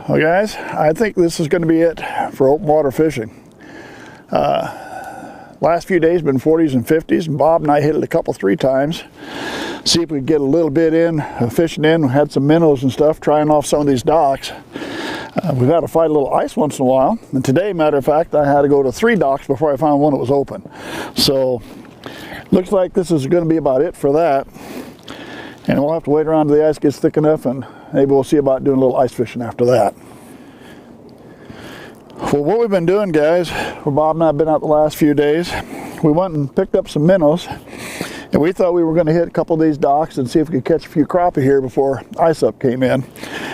Well guys, I think this is going to be it for open water fishing. Last few days been 40s and 50s, and Bob and I hit it a couple, 3 times. See if we could get a little bit in, fishing in. We had some minnows and stuff, trying off some of these docks. We've had to fight a little ice once in a while. And today, matter of fact, I had to go to 3 docks before I found one that was open. So, looks like this is going to be about it for that. And we'll have to wait around till the ice gets thick enough, and maybe we'll see about doing a little ice fishing after that. Well, what we've been doing, guys, where Bob and I have been out the last few days, we went and picked up some minnows, and we thought we were going to hit a couple of these docks and see if we could catch a few crappie here before ice up came in.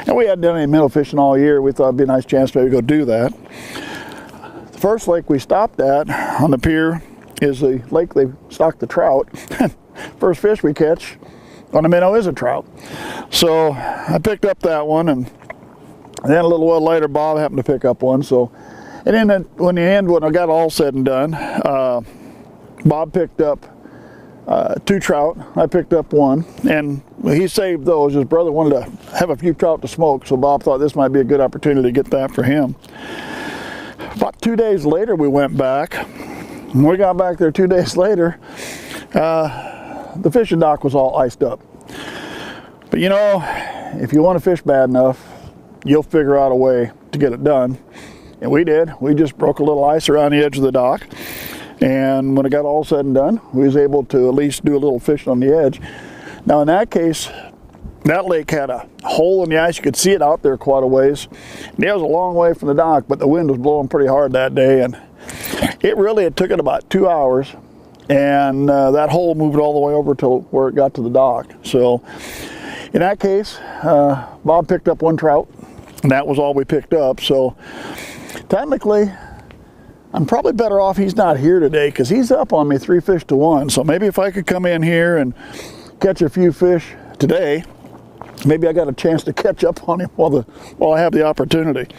And we hadn't done any minnow fishing all year. We thought it'd be a nice chance to maybe go do that. The first lake we stopped at on the pier is the lake they stock the trout. First fish we catch on a minnow is a trout. So I picked up that one, and then a little while later Bob happened to pick up one. So, and then when I got all said and done, Bob picked up 2 trout. I picked up 1, and he saved those. His brother wanted to have a few trout to smoke, so Bob thought this might be a good opportunity to get that for him. About 2 days later we went back. When we got back there 2 days later, the fishing dock was all iced up. But you know, if you want to fish bad enough, you'll figure out a way to get it done. And we did. We just broke a little ice around the edge of the dock. And when it got all said and done, we was able to at least do a little fishing on the edge. Now in that case, that lake had a hole in the ice. You could see it out there quite a ways. And it was a long way from the dock, but the wind was blowing pretty hard that day. And it took it about 2 hours. And that hole moved all the way over to where it got to the dock. So in that case, Bob picked up 1 trout, and that was all we picked up. So technically, I'm probably better off he's not here today, because he's up on me 3 fish to 1. So maybe if I could come in here and catch a few fish today, maybe I got a chance to catch up on him while I have the opportunity.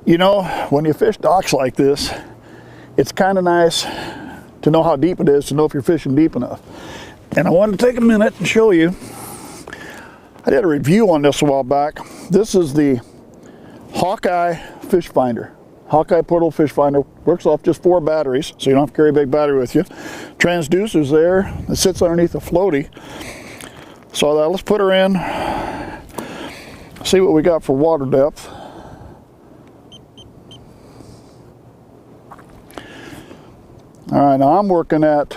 You know, when you fish docks like this, it's kind of nice to know how deep it is, to know if you're fishing deep enough. And I wanted to take a minute and show you. I did a review on this a while back. This is the Hawkeye fish finder. Hawkeye portable fish finder. Works off just 4 batteries, so you don't have to carry a big battery with you. Transducer's there. It sits underneath a floaty. So let's put her in. See what we got for water depth. All right, now I'm working at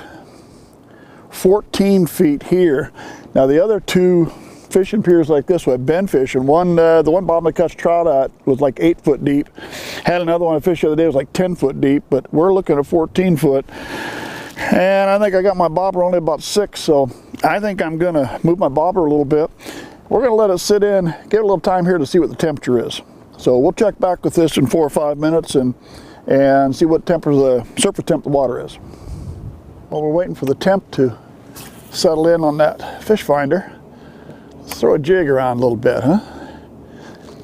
14 feet here. Now the other 2 fishing piers like this I've been fishing. The one Bob and I caught trout at was like 8 foot deep. Had another one I fished the other day, was like 10 foot deep, but we're looking at 14 foot. And I think I got my bobber only about 6, so I think I'm gonna move my bobber a little bit. We're gonna let it sit in, get a little time here to see what the temperature is. So we'll check back with this in 4 or 5 minutes and see what the surface temp the water is. While we're waiting for the temp to settle in on that fish finder, let's throw a jig around a little bit, huh?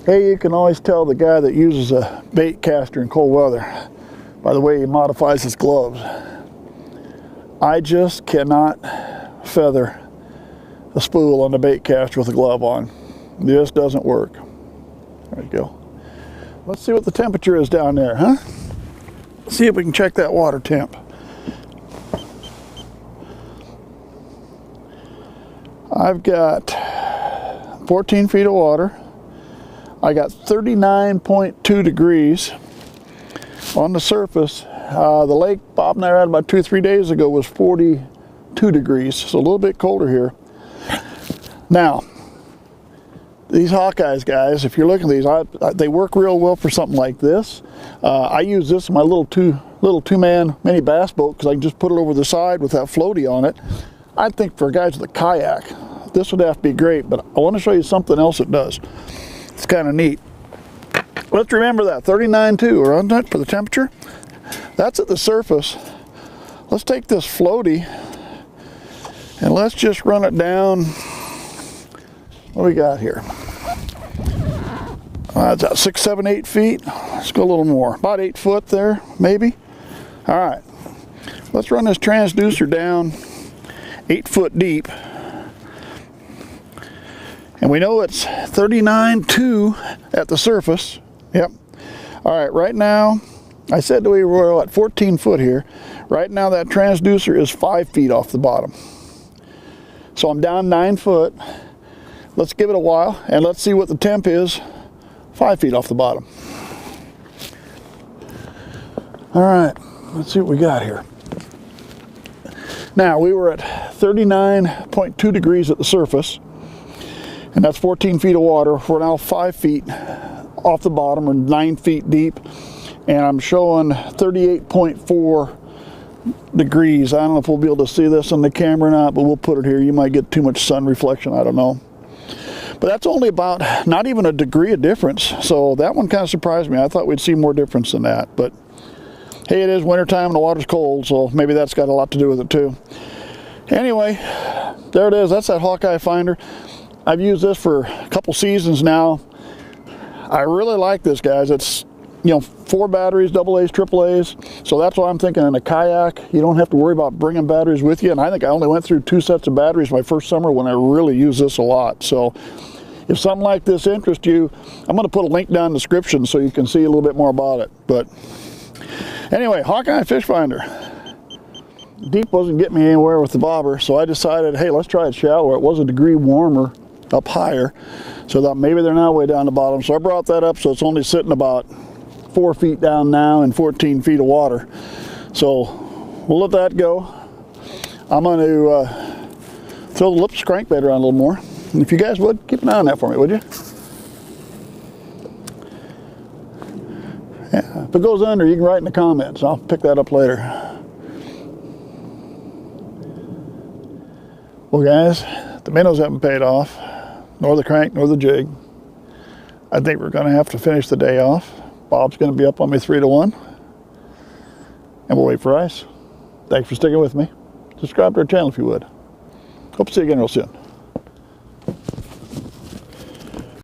Hey, you can always tell the guy that uses a bait caster in cold weather by the way he modifies his gloves. I just cannot feather the spool on the bait caster with a glove on. This doesn't work. There we go. Let's see what the temperature is down there, huh? See if we can check that water temp. I've got 14 feet of water. I got 39.2 degrees on the surface. The lake Bob and I were at about 2 or 3 days ago was 42 degrees, so a little bit colder here. Now, these Hawkeyes, guys, if you're looking at these, they work real well for something like this. I use this in my little two-man mini bass boat because I can just put it over the side with that floaty on it. I think for guys with a kayak, this would have to be great, but I want to show you something else it does. It's kind of neat. Let's remember that 39.2 around that for the temperature. That's at the surface. Let's take this floaty and let's just run it down. What do we got here? That's about 6, 7, 8 feet. Let's go a little more. About 8 foot there, maybe. All right. Let's run this transducer down 8 foot deep. And we know it's 39.2 at the surface. Yep. All right, right now, I said we were at 14 foot here. Right now that transducer is 5 feet off the bottom. So I'm down 9 foot. Let's give it a while and let's see what the temp is 5 feet off the bottom. All right, let's see what we got here. Now we were at 39.2 degrees at the surface, and that's 14 feet of water. We're now 5 feet off the bottom, or 9 feet deep, and I'm showing 38.4 degrees. I don't know if we'll be able to see this on the camera or not, but we'll put it here. You might get too much sun reflection, I don't know. But that's only about not even a degree of difference, so that one kind of surprised me. I thought we'd see more difference than that, but hey, it is wintertime and the water's cold, so maybe that's got a lot to do with it too. Anyway, there it is. That's that Hawkeye finder. I've used this for a couple seasons now. I really like this, guys. It's, you know, 4 batteries, AA's, AAA's. So that's why I'm thinking in a kayak, you don't have to worry about bringing batteries with you. And I think I only went through 2 sets of batteries my first summer when I really used this a lot. So if something like this interests you, I'm going to put a link down in the description so you can see a little bit more about it. But anyway, Hawkeye fish finder. Deep wasn't getting me anywhere with the bobber, so I decided, hey, let's try it shallower. It was a degree warmer up higher, so I thought maybe they're not way down the bottom. So I brought that up, so it's only sitting about 4 feet down now in 14 feet of water. So we'll let that go. I'm going to throw the lips crankbait around a little more. And if you guys would, keep an eye on that for me, would you? Yeah, if it goes under, you can write in the comments. I'll pick that up later. Well, guys, the minnows haven't paid off, nor the crank, nor the jig. I think we're going to have to finish the day off. Bob's going to be up on me 3 to 1, and we'll wait for ice. Thanks for sticking with me. Subscribe to our channel if you would. Hope to see you again real soon.